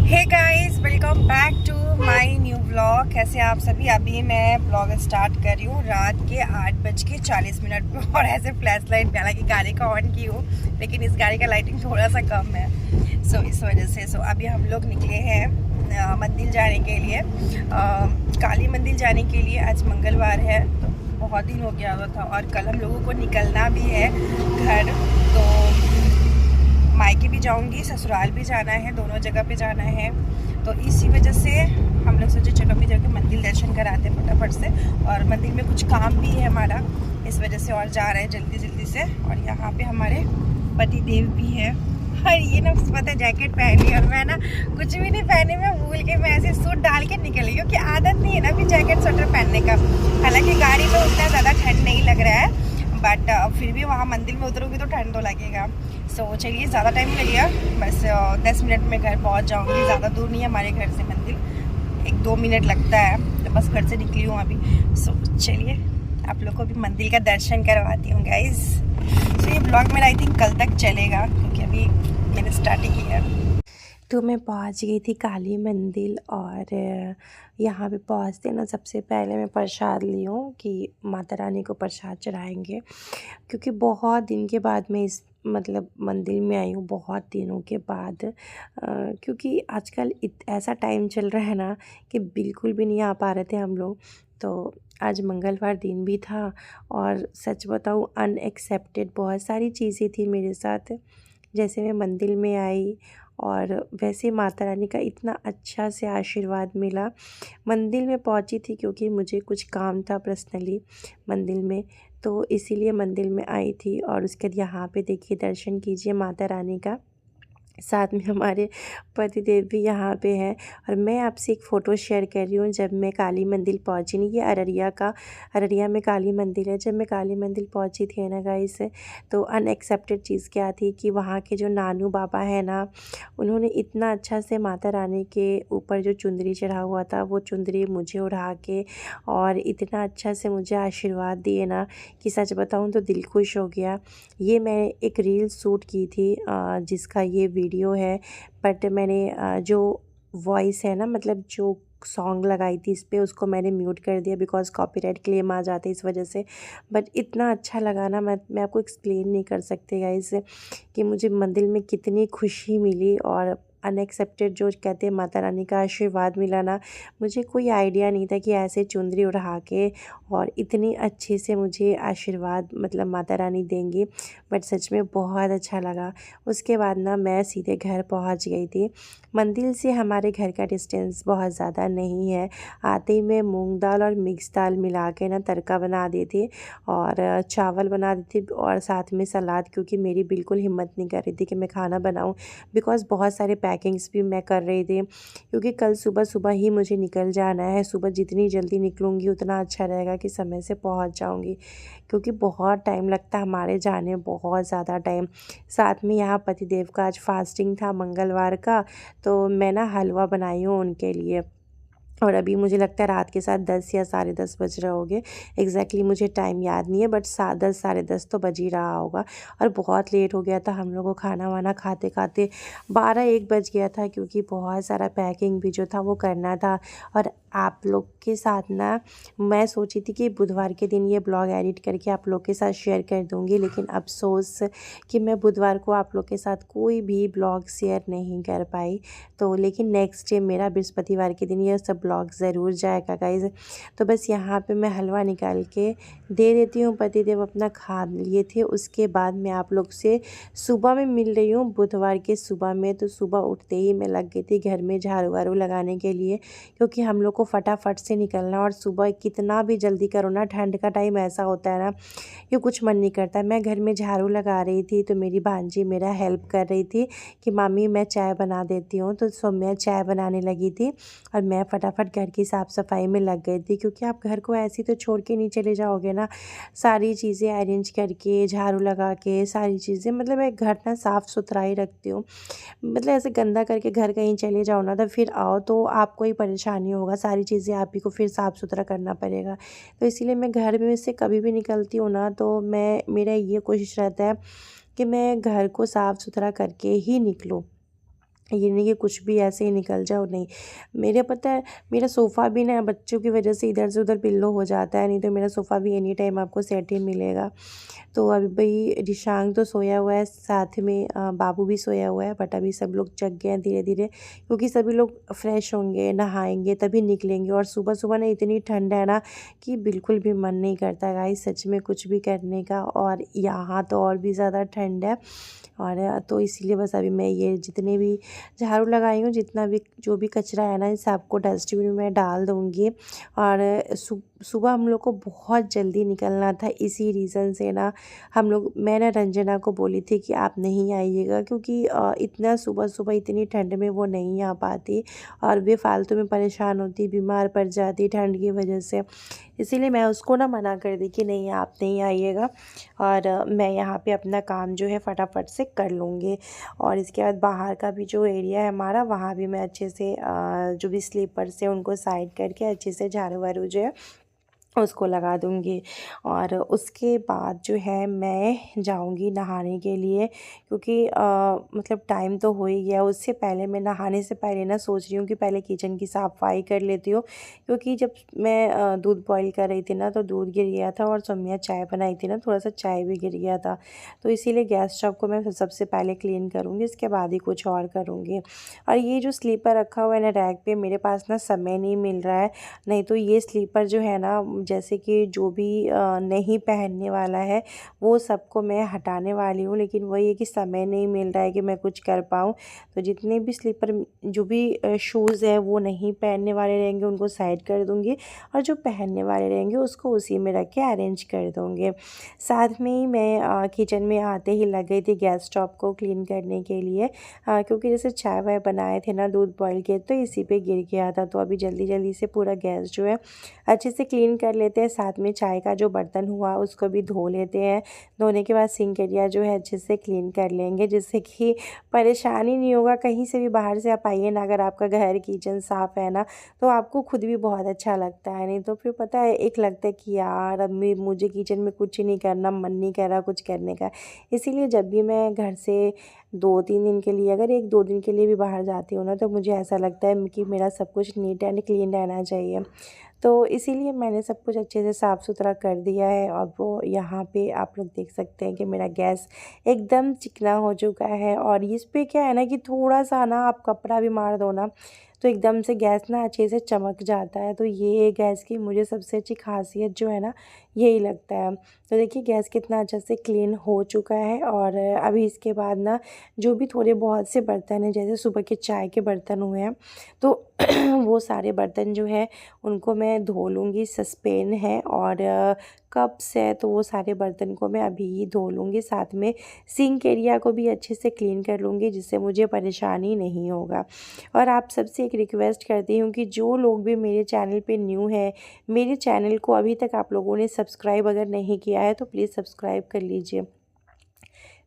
Hey guys, welcome back to my new vlog. कैसे आप सभी। अभी मैं व्लॉग स्टार्ट कर रही हूँ रात के 8:40 पर और ऐसे फ्लैश लाइट पे, हालांकि गाड़ी का ऑन की हूँ लेकिन इस गाड़ी का लाइटिंग थोड़ा सा कम है। इस वजह से अभी हम लोग निकले हैं मंदिर जाने के लिए, काली मंदिर जाने के लिए। आज मंगलवार है तो बहुत दिन हो गया हुआ था और कल हम लोगों को निकलना भी है घर। तो मायके भी जाऊंगी, ससुराल भी जाना है, दोनों जगह पे जाना है। तो इसी वजह से हम लोग सोचे चलो भी जाके मंदिर दर्शन कराते हैं फटाफट से। और मंदिर में कुछ काम भी है हमारा, इस वजह से और जा रहे हैं जल्दी जल्दी से। और यहाँ पे हमारे पति देव भी है। और ये ना पता है जैकेट पहनी और मैं ना कुछ भी नहीं पहनी, मैं भूल के मैं ऐसे सूट डाल के निकली क्योंकि आदत नहीं है ना फिर जैकेट स्वेटर पहनने का। हालांकि गाड़ी में उतना ज़्यादा ठंड नहीं लग रहा है, बट फिर भी वहाँ मंदिर में उतरूँगी तो ठंड तो लगेगा। चलिए, ज़्यादा टाइम नहीं लगेगा, बस 10 मिनट में घर पहुँच जाऊँगी। ज़्यादा दूर नहीं है हमारे घर से मंदिर, 1-2 मिनट लगता है, तो बस घर से निकली हूँ अभी। चलिए आप लोग को भी मंदिर का दर्शन करवाती हूँ गाइस। ये ब्लॉग मेरा आई थिंक कल तक चलेगा क्योंकि अभी मैंने स्टार्ट ही किया। तो मैं पहुंच गई थी काली मंदिर और यहाँ पे पहुँचते ना सबसे पहले मैं प्रसाद ली हूँ कि माता रानी को प्रसाद चढ़ाएंगे, क्योंकि बहुत दिन के बाद मैं इस मतलब मंदिर में आई हूँ, बहुत दिनों के बाद। क्योंकि आजकल ऐसा टाइम चल रहा है ना कि बिल्कुल भी नहीं आ पा रहे थे हम लोग। तो आज मंगलवार दिन भी था और सच बताऊँ अनएक्सेप्टेड बहुत सारी चीज़ें थी मेरे साथ। जैसे मैं मंदिर में आई और वैसे माता रानी का इतना अच्छा से आशीर्वाद मिला। मंदिर में पहुंची थी क्योंकि मुझे कुछ काम था पर्सनली मंदिर में, तो इसीलिए मंदिर में आई थी। और उसके बाद यहाँ पे देखिए दर्शन कीजिए माता रानी का, साथ में हमारे पतिदेव भी यहाँ पे हैं। और मैं आपसे एक फ़ोटो शेयर कर रही हूँ जब मैं काली मंदिर पहुँची। नहीं, ये अररिया में काली मंदिर है। जब मैं काली मंदिर पहुँची थी ना गाइस, तो अनएक्सेप्टेड चीज़ क्या थी कि वहाँ के जो नानू बाबा है ना, उन्होंने इतना अच्छा से माता रानी के ऊपर जो चुंदरी चढ़ा हुआ था वो चुंदरी मुझे उड़ा के और इतना अच्छा से मुझे आशीर्वाद दिए ना कि सच बताऊँ तो दिल खुश हो गया। ये मैं एक रील शूट की थी जिसका ये वीडियो है, बट मैंने जो वॉइस है ना, मतलब जो सॉन्ग लगाई थी इस पे, उसको मैंने म्यूट कर दिया बिकॉज़ कॉपीराइट क्लेम आ जाते इस वजह से। बट इतना अच्छा लगा ना, मैं आपको एक्सप्लेन नहीं कर सकती गाइस कि मुझे मंदिर में कितनी खुशी मिली। और अनएक्सेप्टेड जो कहते हैं माता रानी का आशीर्वाद मिला ना, मुझे कोई आइडिया नहीं था कि ऐसे चुंदरी उड़ा के और इतनी अच्छे से मुझे आशीर्वाद मतलब माता रानी देंगी। बट सच में बहुत अच्छा लगा। उसके बाद ना मैं सीधे घर पहुंच गई थी। मंदिर से हमारे घर का डिस्टेंस बहुत ज़्यादा नहीं है। आते ही मैं मूंग दाल और मिक्स दाल मिला के ना तड़का बना दी थी और चावल बना दी थी और साथ में सलाद, क्योंकि मेरी बिल्कुल हिम्मत नहीं कर रही थी कि मैं खाना बनाऊं बिकॉज़ बहुत सारे पैकिंग्स भी मैं कर रही थी, क्योंकि कल सुबह सुबह ही मुझे निकल जाना है। सुबह जितनी जल्दी निकलूँगी उतना अच्छा रहेगा कि समय से पहुंच जाऊंगी, क्योंकि बहुत टाइम लगता है हमारे जाने में, बहुत ज़्यादा टाइम। साथ में यहाँ पतिदेव का आज फास्टिंग था मंगलवार का, तो मैं ना हलवा बनाई हूँ उनके लिए। और अभी मुझे लगता है रात के साथ 10 या साढ़े 10 बज रहे होंगे। एग्जैक्टली मुझे टाइम याद नहीं है, बट 10 साढ़े 10 तो बज ही रहा होगा। और बहुत लेट हो गया था हम लोग को, खाना वाना खाते खाते 12-1 बज गया था, क्योंकि बहुत सारा पैकिंग भी जो था वो करना था। और आप लोग के साथ ना मैं सोची थी कि बुधवार के दिन ये ब्लॉग एडिट करके आप लोग के साथ शेयर कर दूँगी, लेकिन अफसोस कि मैं बुधवार को आप लोग के साथ कोई भी ब्लॉग शेयर नहीं कर पाई। तो लेकिन नेक्स्ट डे मेरा बृहस्पतिवार के दिन ये सब ब्लॉग ज़रूर जाएगा गाइज़। तो बस यहाँ पे मैं हलवा निकाल के दे देती हूँ, पतिदेव अपना खा लिए थे। उसके बाद मैं आप लोग से सुबह में मिल रही हूँ, बुधवार के सुबह में। तो सुबह उठते ही मैं लग गई थी घर में झाड़ू वाड़ू लगाने के लिए, क्योंकि हम लोग को फटाफट से निकलना। और सुबह कितना भी जल्दी करो ना, ठंड का टाइम ऐसा होता है ना कि कुछ मन नहीं करता। मैं घर में झाड़ू लगा रही थी तो मेरी भांजी मेरा हेल्प कर रही थी कि मामी मैं चाय बना देती हूँ। तो मैं चाय बनाने लगी थी और मैं फटाफट घर की साफ़ सफाई में लग गई थी, क्योंकि आप घर को ऐसे तो छोड़ के नहीं चले जाओगे ना। सारी चीज़ें अरेंज करके, झाड़ू लगा के, सारी चीज़ें, मतलब मैं घर ना साफ़ सुथरा ही रखती हूँ। मतलब ऐसे गंदा करके घर कहीं चले जाओ ना तो फिर आओ तो आपको ही परेशानी होगा, सारी चीज़ें आप ही को फिर साफ़ सुथरा करना पड़ेगा। तो इसीलिए मैं घर में से कभी भी निकलती हूँ ना, तो मेरा ये कोशिश रहता है कि मैं घर को साफ़ सुथरा करके ही निकलूँ। ये नहीं कि कुछ भी ऐसे ही निकल जाओ, नहीं। मेरे पता है मेरा सोफ़ा भी ना बच्चों की वजह से इधर से उधर पिल्लो हो जाता है, नहीं तो मेरा सोफ़ा भी एनी टाइम आपको सेट ही मिलेगा। तो अभी भाई रिशांग तो सोया हुआ है, साथ में बाबू भी सोया हुआ है, बट अभी सब लोग जग गए हैं धीरे-धीरे, क्योंकि सभी लोग फ्रेश होंगे, नहाएँगे तभी निकलेंगे। और सुबह-सुबह ना इतनी ठंड है ना कि बिल्कुल भी मन नहीं करता गाइस सच में कुछ भी करने का, और यहाँ तो और भी ज़्यादा ठंड है। और तो इसीलिए बस अभी मैं ये जितने भी झाड़ू लगाई हूँ, जितना भी जो भी कचरा है ना, इन सबको डस्टबिन में डाल दूँगी। और सुबह हम लोग को बहुत जल्दी निकलना था, इसी रीज़न से ना मैं ना रंजना को बोली थी कि आप नहीं आइएगा, क्योंकि इतना सुबह-सुबह इतनी ठंड में वो नहीं आ पाती और बेफ़ालतू में परेशान होती, बीमार पड़ जाती ठंड की वजह से। इसीलिए मैं उसको ना मना कर दी कि नहीं आप नहीं आइएगा, और मैं यहाँ पे अपना काम जो है फटाफट से कर लूँगी। और इसके बाद बाहर का भी जो एरिया है हमारा, वहाँ भी मैं अच्छे से जो भी स्लीपर्स है उनको साइड करके अच्छे से झाड़ू-वारू जो है उसको लगा दूँगी। और उसके बाद जो है मैं जाऊँगी नहाने के लिए, क्योंकि मतलब टाइम तो हो ही गया। उससे पहले मैं नहाने से पहले ना सोच रही हूँ कि पहले किचन की साफ़-सफ़ाई कर लेती हूँ, क्योंकि जब मैं दूध बॉयल कर रही थी ना तो दूध गिर गया था, और सौम्या चाय बनाई थी ना थोड़ा-सा चाय भी गिर गया था। तो इसीलिए गैस स्टोव को मैं सबसे पहले क्लीन करूँगी, इसके बाद ही कुछ और करूँगी। और ये जो स्लीपर रखा हुआ है ना रैक पे, मेरे पास ना समय नहीं मिल रहा है, नहीं तो ये स्लीपर जो है ना जैसे कि जो भी नहीं पहनने वाला है वो सबको मैं हटाने वाली हूँ, लेकिन वही है कि समय नहीं मिल रहा है कि मैं कुछ कर पाऊँ। तो जितने भी स्लीपर जो भी शूज़ है वो नहीं पहनने वाले रहेंगे उनको साइड कर दूँगी, और जो पहनने वाले रहेंगे उसको उसी में रख के अरेंज कर दूँगी। साथ में ही मैं किचन में आते ही लग गई थी गैस स्टोव को क्लीन करने के लिए, क्योंकि जैसे चाय वाय बनाए थे ना दूध बॉयल किए तो इसी पे गिर गया था। तो अभी जल्दी जल्दी से पूरा गैस जो है अच्छे से क्लीन कर लेते हैं, साथ में चाय का जो बर्तन हुआ उसको भी धो लेते हैं। धोने के बाद सिंक एरिया जो है अच्छे से क्लीन कर लेंगे, जिससे कि परेशानी नहीं होगा। कहीं से भी बाहर से आप आइए ना, अगर आपका घर किचन साफ़ है ना तो आपको खुद भी बहुत अच्छा लगता है, नहीं तो फिर पता है एक लगता है कि यार अब मुझे किचन में कुछ ही नहीं करना, मन नहीं कर रहा कुछ करने का। इसीलिए जब भी मैं घर से 2-3 दिन के लिए, अगर 1-2 दिन के लिए भी बाहर जाती हूँ ना, तो मुझे ऐसा लगता है कि मेरा सब कुछ नीट एंड क्लीन रहना चाहिए। तो इसीलिए मैंने सब कुछ अच्छे से साफ़ सुथरा कर दिया है, और वो यहाँ पे आप लोग देख सकते हैं कि मेरा गैस एकदम चिकना हो चुका है। और इस पे क्या है ना कि थोड़ा-सा ना आप कपड़ा भी मार दो ना, तो एकदम से गैस ना अच्छे से चमक जाता है। तो ये गैस की मुझे सबसे अच्छी ख़ासियत जो है ना, यही लगता है। तो देखिए गैस कितना अच्छे से क्लीन हो चुका है। और अभी इसके बाद ना जो भी थोड़े बहुत से बर्तन हैं, जैसे सुबह के चाय के बर्तन हुए हैं, तो वो सारे बर्तन जो है उनको मैं धो लूँगी। सस्पेन है और कप्स है, तो वो सारे बर्तन को मैं अभी ही धो लूँगी। साथ में सिंक एरिया को भी अच्छे से क्लीन कर लूँगी, जिससे मुझे परेशानी नहीं होगा। और आप सबसे एक रिक्वेस्ट करती हूँ कि जो लोग भी मेरे चैनल पे न्यू हैं, मेरे चैनल को अभी तक आप लोगों ने सब्सक्राइब अगर नहीं किया है तो प्लीज़ सब्सक्राइब कर लीजिए।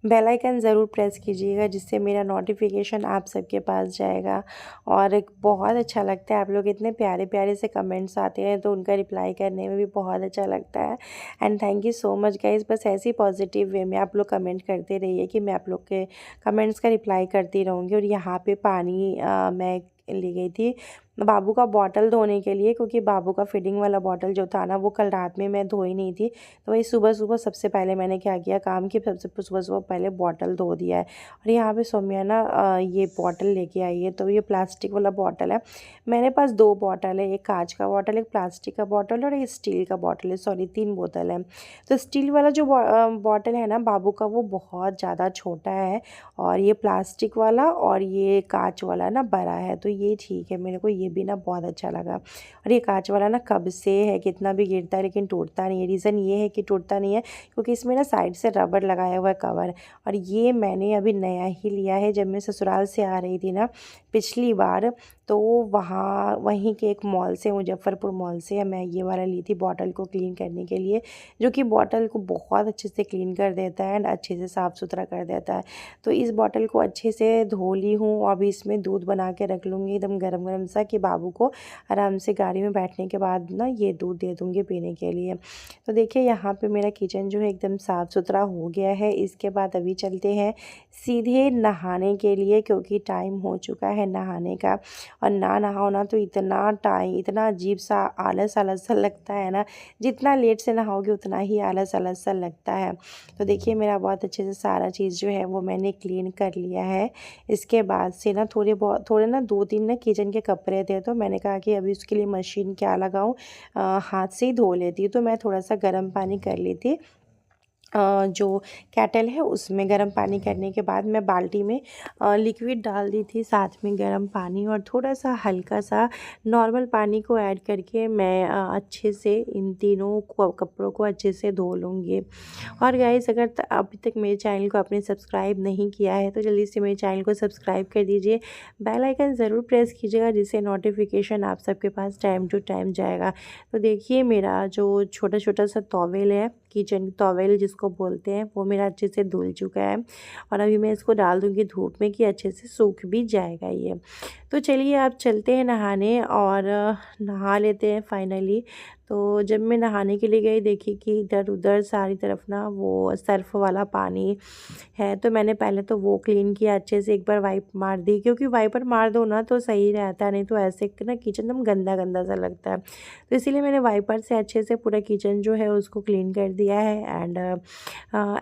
बेल आइकन ज़रूर प्रेस कीजिएगा, जिससे मेरा नोटिफिकेशन आप सबके पास जाएगा। और एक बहुत अच्छा लगता है, आप लोग इतने प्यारे प्यारे से कमेंट्स आते हैं तो उनका रिप्लाई करने में भी बहुत अच्छा लगता है। And thank you so much guys, बस ऐसी पॉजिटिव वे में आप लोग कमेंट करते रहिए कि मैं आप लोग के कमेंट्स का रिप्लाई करती रहूँगी। और यहाँ पे पानी मैं ले गई थी बाबू का बॉटल धोने के लिए, क्योंकि बाबू का फीडिंग वाला बॉटल जो था ना वो कल रात में मैं धोई नहीं थी। तो वही सुबह-सुबह सबसे पहले मैंने क्या किया काम कि सबसे सुबह-सुबह पहले बॉटल धो दिया है। और यहाँ पे सौम्या ना ये बॉटल लेके आई है, तो ये प्लास्टिक वाला बॉटल है। मेरे पास 2 बॉटल है, एक काँच का बॉटल, एक प्लास्टिक का बॉटल और एक स्टील का बॉटल है, सॉरी 3 बोतल है। तो स्टील वाला जो बॉटल है ना बाबू का, वो बहुत ज़्यादा छोटा है, और ये प्लास्टिक वाला और ये काँच वाला ना बड़ा है, तो ये ठीक है। मेरे को ये भी ना बहुत अच्छा लगा। और ये काँच वाला ना कब से है, कितना भी गिरता है लेकिन टूटता नहीं है। रीज़न ये है कि टूटता नहीं है क्योंकि इसमें ना साइड से रबर लगाया हुआ है कवर। और ये मैंने अभी नया ही लिया है, जब मैं ससुराल से आ रही थी ना पिछली बार, तो वहाँ वहीं के एक मॉल से, मुजफ्फरपुर मॉल से मैं ये वाला ली थी बॉटल को क्लीन करने के लिए, जो कि बॉटल को बहुत अच्छे से क्लीन कर देता है एंड अच्छे से साफ़ सुथरा कर देता है। तो इस बॉटल को अच्छे से धो ली हूँ। अभी इसमें दूध बना के रख लूँगी एकदम गरम गरम सा, कि बाबू को आराम से गाड़ी में बैठने के बाद ना ये दूध दे दूँगी पीने के लिए। तो देखिए यहाँ पे मेरा किचन जो है एकदम साफ़ सुथरा हो गया है। इसके बाद अभी चलते हैं सीधे नहाने के लिए, क्योंकि टाइम हो चुका है नहाने का। और ना नहाओ ना तो इतना टाइम, इतना अजीब सा आलस आलस सा लगता है ना, जितना लेट से नहाओगे उतना ही आलस आलस सा लगता है। तो देखिए मेरा बहुत अच्छे से सारा चीज़ जो है वो मैंने क्लीन कर लिया है। इसके बाद से ना थोड़े ना 2-3 ना किचन के कपड़े थे, तो मैंने कहा कि अभी उसके लिए मशीन क्या लगाऊं, हाथ से ही धो लेती हूँ। तो मैं थोड़ा सा गर्म पानी कर ली थी, जो केटल है उसमें गर्म पानी करने के बाद मैं बाल्टी में लिक्विड डाल दी थी, साथ में गर्म पानी और थोड़ा सा हल्का सा नॉर्मल पानी को ऐड करके मैं अच्छे से इन तीनों कपड़ों को अच्छे से धो लूँगी। और गाइस अगर अभी तक मेरे चैनल को आपने सब्सक्राइब नहीं किया है तो जल्दी से मेरे चैनल को सब्सक्राइब कर दीजिए, बेल आइकन ज़रूर प्रेस कीजिएगा, जिससे नोटिफिकेशन आप सबके पास टाइम टू टाइम जाएगा। तो देखिए मेरा जो छोटा छोटा सा टॉवेल है, किचन टॉवेल जिसको बोलते हैं, वो मेरा अच्छे से धुल चुका है। और अभी मैं इसको डाल दूँगी धूप में कि अच्छे से सूख भी जाएगा ये। तो चलिए आप चलते हैं नहाने और नहा लेते हैं फाइनली। तो जब मैं नहाने के लिए गई, देखी कि इधर उधर सारी तरफ ना वो सर्फ़ वाला पानी है, तो मैंने पहले तो वो क्लीन किया अच्छे से, एक बार वाइप मार दी, क्योंकि वाइपर मार दो ना तो सही रहता है, नहीं तो ऐसे ना किचन एकदम गंदा गंदा सा लगता है। तो इसीलिए मैंने वाइपर से अच्छे से पूरा किचन जो है उसको क्लीन कर दिया है। एंड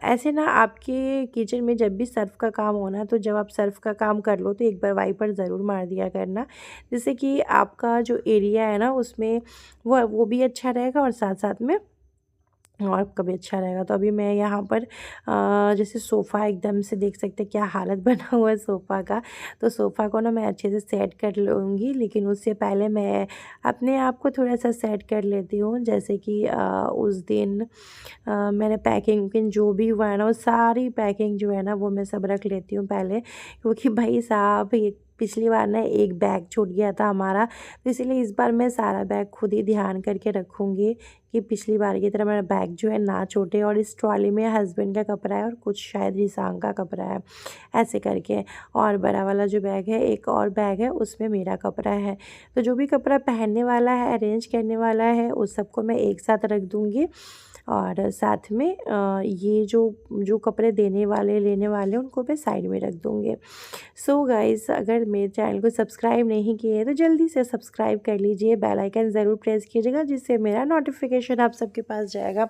ऐसे ना आपके किचन में जब भी सर्फ़ का काम हो ना, तो जब आप सर्फ़ का काम कर लो तो एक बार वाइपर ज़रूर मार दिया करना, जिससे कि आपका जो एरिया है ना उसमें वो भी अच्छा रहेगा और साथ साथ में और आपका भी अच्छा रहेगा। तो अभी मैं यहाँ पर जैसे सोफ़ा एकदम से देख सकते हैं क्या हालत बना हुआ है सोफ़ा का। तो सोफ़ा को ना मैं अच्छे से सेट कर लूँगी, लेकिन उससे पहले मैं अपने आप को थोड़ा-सा सेट कर लेती हूँ। जैसे कि उस दिन मैंने पैकिंग वैकिंग जो भी हुआ है ना, वो सारी पैकिंग जो है ना वो मैं सब रख लेती हूँ पहले, क्योंकि भाई साहब ये पिछली बार ना एक बैग छूट गया था हमारा, तो इसीलिए इस बार मैं सारा बैग खुद ही ध्यान करके रखूँगी कि पिछली बार की तरह मेरा बैग जो है ना छूटे। और इस ट्रॉली में हस्बैंड का कपड़ा है और कुछ शायद रिसांग का कपड़ा है, ऐसे करके। और बड़ा वाला जो बैग है, एक और बैग है, उसमें मेरा कपड़ा है। तो जो भी कपड़ा पहनने वाला है, अरेंज करने वाला है, उस सबको मैं एक साथ रख दूँगी। और साथ में ये जो जो कपड़े देने वाले लेने वाले उनको मैं साइड में रख दूँगी। सो गाइस अगर मेरे चैनल को सब्सक्राइब नहीं किए हैं तो जल्दी से सब्सक्राइब कर लीजिए, बेल आइकन ज़रूर प्रेस कीजिएगा, जिससे मेरा नोटिफिकेशन आप सबके पास जाएगा।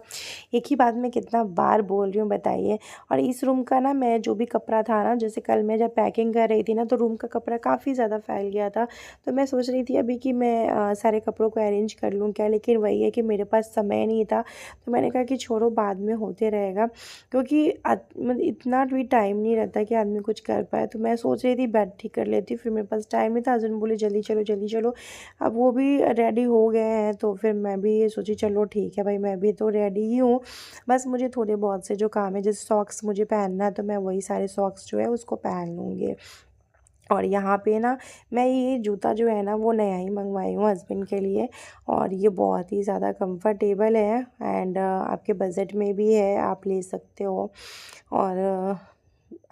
एक ही बात मैं कितना बार बोल रही हूँ बताइए। और इस रूम का ना मैं जो भी कपड़ा था ना, जैसे कल मैं जब पैकिंग कर रही थी ना, तो रूम का कपड़ा काफ़ी ज़्यादा फैल गया था। तो मैं सोच रही थी अभी कि मैं सारे कपड़ों को अरेंज कर लूँ क्या, लेकिन वही है कि मेरे पास समय नहीं था। तो मैंने कहा कि छोड़ो बाद में होते रहेगा, क्योंकि मतलब इतना भी टाइम नहीं रहता कि आदमी कुछ कर पाए। तो मैं सोच रही थी बेड ठीक कर लेती, फिर मेरे पास टाइम नहीं था। हस्बैंड बोले जल्दी चलो जल्दी चलो। अब वो भी रेडी हो गए हैं, तो फिर मैं भी ये सोची चलो ठीक है भाई, मैं भी तो रेडी ही हूँ। बस मुझे थोड़े बहुत से जो काम है, जैसे सॉक्स मुझे पहनना है, तो मैं वही सारे सॉक्स जो है उसको पहन लूँगी। और यहाँ पे ना मैं ये जूता जो है ना वो नया ही मंगवाई हूँ हस्बैंड के लिए, और ये बहुत ही ज़्यादा कंफर्टेबल है। एंड आपके बजट में भी है, आप ले सकते हो। और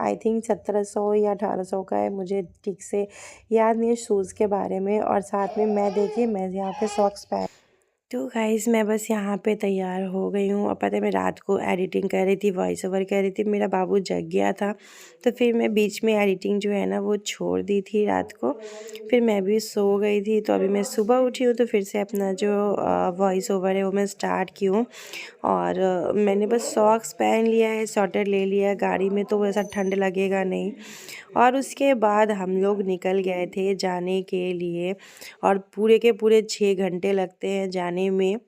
आई थिंक 1700 या 1800 का है, मुझे ठीक से याद नहीं है शूज़ के बारे में। और साथ में मैं देखिए मैं यहाँ पे सॉक्स पहन, तो गाइज़ मैं बस यहाँ पे तैयार हो गई हूँ। और पता है मैं रात को एडिटिंग कर रही थी, वॉइस ओवर कर रही थी, मेरा बाबू जग गया था, तो फिर मैं बीच में एडिटिंग जो है ना वो छोड़ दी थी रात को। फिर मैं भी सो गई थी, तो अभी मैं सुबह उठी हूँ तो फिर से अपना जो वॉइस ओवर है वो मैं स्टार्ट की हूँ। और मैंने बस सॉक्स पहन लिया है, स्वेटर ले लिया है, गाड़ी में तो वैसा ठंड लगेगा नहीं। और उसके बाद हम लोग निकल गए थे जाने के लिए, और पूरे के पूरे 6 घंटे लगते हैं जाने में।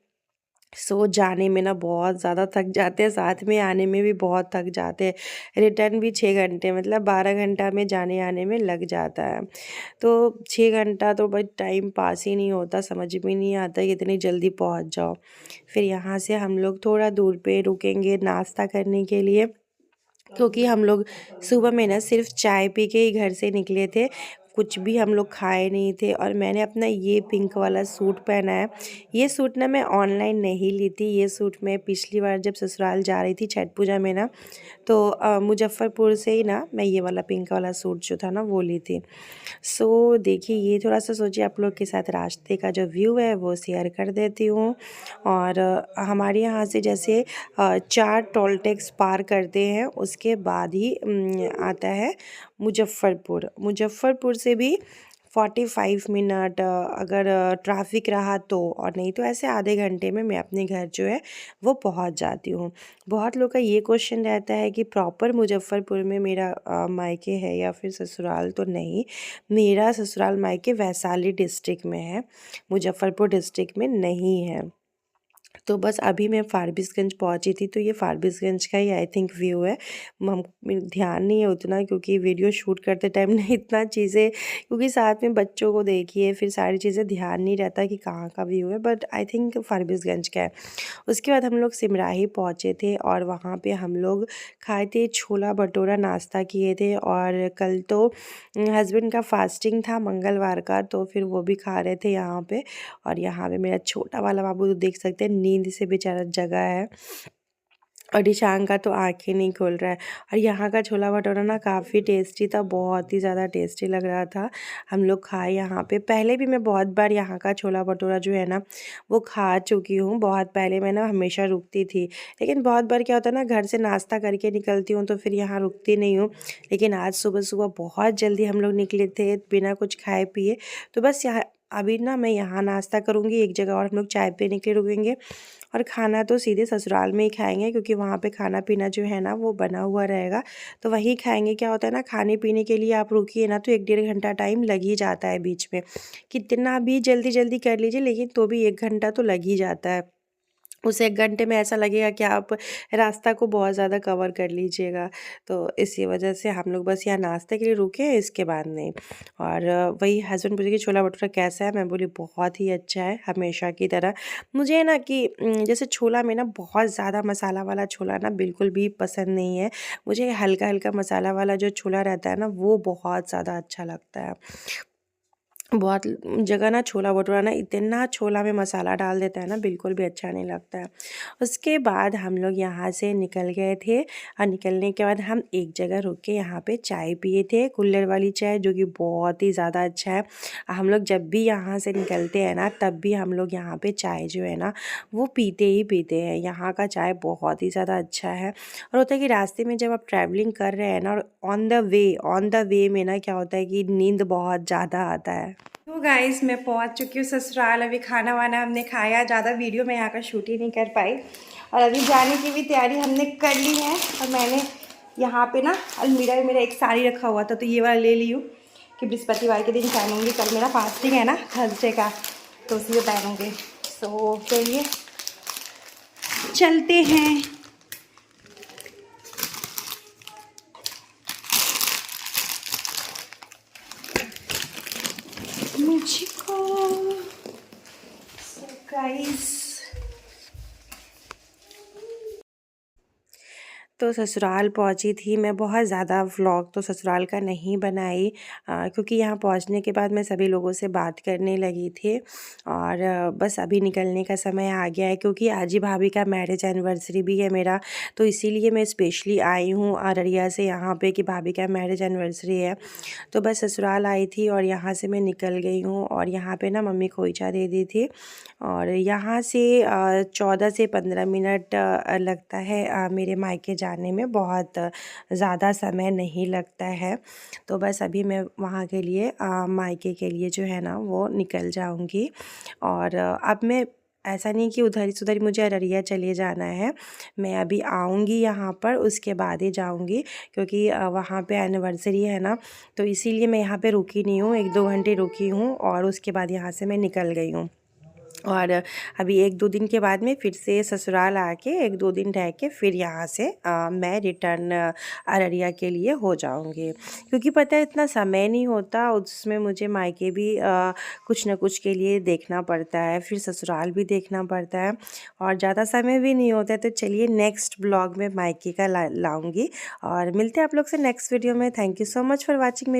जाने में ना बहुत ज़्यादा थक जाते हैं, साथ में आने में भी बहुत थक जाते हैं। रिटर्न भी 6 घंटे, मतलब 12 घंटा में जाने आने में लग जाता है। तो 6 घंटा तो भाई टाइम पास ही नहीं होता, समझ में नहीं आता कि इतनी जल्दी पहुंच जाओ। फिर यहाँ से हम लोग थोड़ा दूर पे रुकेंगे नाश्ता करने के लिए, क्योंकि हम लोग सुबह में ना सिर्फ चाय पी के ही घर से निकले थे, कुछ भी हम लोग खाए नहीं थे। और मैंने अपना ये पिंक वाला सूट पहना है। ये सूट ना मैं ऑनलाइन नहीं ली थी, ये सूट मैं पिछली बार जब ससुराल जा रही थी छठ पूजा में ना, तो मुजफ्फरपुर से ही ना मैं ये वाला पिंक वाला सूट जो था ना वो ली थी। सो देखिए, ये थोड़ा सा सोचिए आप लोग के साथ रास्ते का जो व्यू है वो शेयर कर देती हूँ। और हमारे यहाँ से जैसे 4 टोल टैक्स पार करते हैं उसके बाद ही आता है मुजफ्फरपुर से भी 45 मिनट अगर ट्रैफिक रहा तो, और नहीं तो ऐसे आधे घंटे में मैं अपने घर जो है वो पहुंच जाती हूँ। बहुत लोग का ये क्वेश्चन रहता है कि प्रॉपर मुजफ्फरपुर में मेरा मायके है या फिर ससुराल, तो नहीं, मेरा ससुराल मायके वैशाली डिस्ट्रिक्ट में है, मुजफ्फरपुर डिस्ट्रिक्ट में नहीं है। तो बस अभी मैं फारबिसगंज पहुंची थी, तो ये फारबिसगंज का ही आई थिंक व्यू है। हम ध्यान नहीं है उतना, क्योंकि वीडियो शूट करते टाइम ना इतना चीज़ें, क्योंकि साथ में बच्चों को देखिए फिर सारी चीज़ें ध्यान नहीं रहता कि कहाँ का व्यू है, बट आई थिंक फारबिसगंज का है। उसके बाद हम लोग सिमराही पहुँचे थे और वहाँ पे हम लोग खाए थे छोला भटूरा, नाश्ता किए थे। और कल तो हस्बैंड का फास्टिंग था मंगलवार का, तो फिर वो भी खा रहे थे यहाँ पे। और यहाँ पे मेरा छोटा वाला बाबू तो देख सकते हैं नींद से बेचारा जगा है, और ईशान का तो आँखें नहीं खोल रहा है। और यहाँ का छोला भटूरा ना काफ़ी टेस्टी था, बहुत ही ज़्यादा टेस्टी लग रहा था। हम लोग खाए यहाँ पे, पहले भी मैं बहुत बार यहाँ का छोला भटूरा जो है ना वो खा चुकी हूँ। बहुत पहले मैं ना हमेशा रुकती थी, लेकिन बहुत बार क्या होता है ना, घर से नाश्ता करके निकलती हूँ तो फिर यहाँ रुकती नहीं हूँ। लेकिन आज सुबह सुबह बहुत जल्दी हम लोग निकले थे बिना कुछ खाए पिए, तो बस यहाँ अभी ना मैं यहाँ नाश्ता करूँगी एक जगह, और हम लोग चाय पीने के लिए रुकेंगे। और खाना तो सीधे ससुराल में ही खाएंगे, क्योंकि वहाँ पे खाना पीना जो है ना वो बना हुआ रहेगा, तो वहीं खाएंगे। क्या होता है ना, खाने पीने के लिए आप रुकिए ना तो 1-1.5 घंटा टाइम लग ही जाता है बीच में। कितना भी जल्दी जल्दी कर लीजिए, लेकिन तो भी 1 घंटा तो लग ही जाता है। उस 1 घंटे में ऐसा लगेगा कि आप रास्ता को बहुत ज़्यादा कवर कर लीजिएगा। तो इसी वजह से हम लोग बस यहाँ नाश्ते के लिए रुके हैं, इसके बाद नहीं। और वही हस्बैंड पूछे कि छोला भटूरा कैसा है, मैं बोली बहुत ही अच्छा है, हमेशा की तरह। मुझे ना कि जैसे छोला में ना बहुत ज़्यादा मसाला वाला छोला ना बिल्कुल भी पसंद नहीं है। मुझे हल्का हल्का मसाला वाला जो छोला रहता है ना वो बहुत ज़्यादा अच्छा लगता है। बहुत जगह ना छोला भटूरा ना इतना छोला में मसाला डाल देता है ना, बिल्कुल भी अच्छा नहीं लगता है। उसके बाद हम लोग यहाँ से निकल गए थे, और निकलने के बाद हम एक जगह रुक के यहाँ पे चाय पिए थे, कुल्हड़ वाली चाय, जो कि बहुत ही ज़्यादा अच्छा है। हम लोग जब भी यहाँ से निकलते हैं ना तब भी हम लोग यहाँ पे चाय जो है ना वो पीते ही पीते हैं। यहाँ का चाय बहुत ही ज़्यादा अच्छा है। और होता है कि रास्ते में जब आप ट्रैवलिंग कर रहे हैं ना, और ऑन द वे में ना क्या होता है कि नींद बहुत ज़्यादा आता है। तो गाइस, मैं पहुंच चुकी हूँ ससुराल। अभी खाना वाना हमने खाया, ज़्यादा वीडियो मैं यहाँ का शूट ही नहीं कर पाई। और अभी जाने की भी तैयारी हमने कर ली है। और मैंने यहाँ पे ना अलमीरा में मेरा एक साड़ी रखा हुआ था, तो ये वाला ले ली हूँ कि बृहस्पतिवार के दिन पहनूंगी। कल मेरा फास्टिंग है ना थर्सडे का, तो उसी में पहनूंगी। सो चलिए चलते हैं। मुझको सरप्राइज। तो ससुराल पहुंची थी मैं। बहुत ज़्यादा व्लॉग तो ससुराल का नहीं बनाई, क्योंकि यहाँ पहुंचने के बाद मैं सभी लोगों से बात करने लगी थी। और बस अभी निकलने का समय आ गया है, क्योंकि आजी भाभी का मैरिज एनिवर्सरी भी है मेरा, तो इसीलिए मैं स्पेशली आई हूँ अररिया से यहाँ पे कि भाभी का मैरिज एनिवर्सरी है। तो बस ससुराल आई थी और यहाँ से मैं निकल गई हूँ। और यहाँ पे ना मम्मी खोइचा दे दी थी, और यहाँ से 14 से 15 मिनट लगता है मेरे मायके जाने में, बहुत ज़्यादा समय नहीं लगता है। तो बस अभी मैं वहाँ के लिए मायके के लिए जो है ना वो निकल जाऊँगी। और अब मैं ऐसा नहीं कि उधर से उधर मुझे अररिया चले जाना है, मैं अभी आऊँगी यहाँ पर, उसके बाद ही जाऊँगी, क्योंकि वहाँ पे एनिवर्सरी है ना, तो इसीलिए मैं यहाँ पे रुकी नहीं हूँ। 1-2 घंटे रुकी हूँ और उसके बाद यहाँ से मैं निकल गई हूँ। और अभी 1-2 दिन के बाद में फिर से ससुराल आके 1-2 दिन रह के फिर यहाँ से मैं रिटर्न अररिया के लिए हो जाऊँगी, क्योंकि पता है इतना समय नहीं होता, उसमें मुझे मायके भी कुछ न कुछ के लिए देखना पड़ता है, फिर ससुराल भी देखना पड़ता है, और ज़्यादा समय भी नहीं होता है। तो चलिए नेक्स्ट ब्लॉग में मायके का लाऊँगी, और मिलते हैं आप लोग से नेक्स्ट वीडियो में। Thank you so much for watching.